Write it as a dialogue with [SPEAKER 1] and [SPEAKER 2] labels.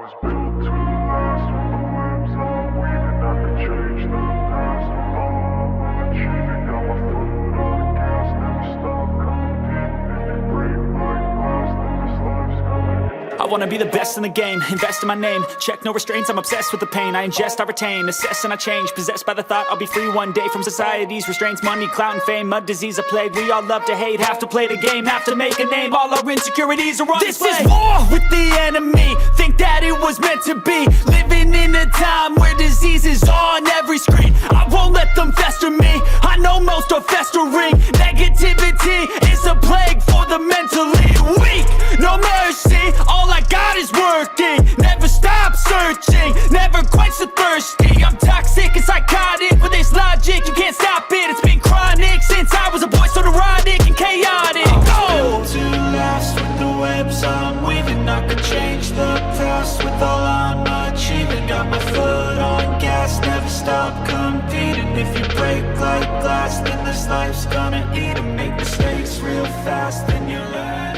[SPEAKER 1] was built to last. With the webs I'm weaving, I could change the past. With all I'm achieving, got my foot on the gas. Never stop competing. If you break like glass, then this life's gonna end.
[SPEAKER 2] I wanna be the best in the game, invest in my name. Check no restraints, I'm obsessed with the pain. I ingest, I retain, assess and I change. Possessed by the thought I'll be free one day from society's restraints. Money, clout and fame, mud, disease, a plague. We all love to hate, have to play the game, have to make a name. All our insecurities are on display. This is war with the enemy, think that it was meant to be. Living in a time where disease is on every screen. I won't let them fester me, I know most are festering. Negativity is a plague for the mentally weak. No mercy, all I got is working. Never stop searching, never quench the thirsty. I'm toxic and psychotic, with this logic you can't stop it. It's been chronic since I was a boy, so neurotic and chaotic. Built to last. With the webs I'm weaving, I could change the past. With all I'm achieving, got my foot on gas. Never stop competing. If you break like glass, then this life's gonna eat 'em. Make mistakes real fast, then you learn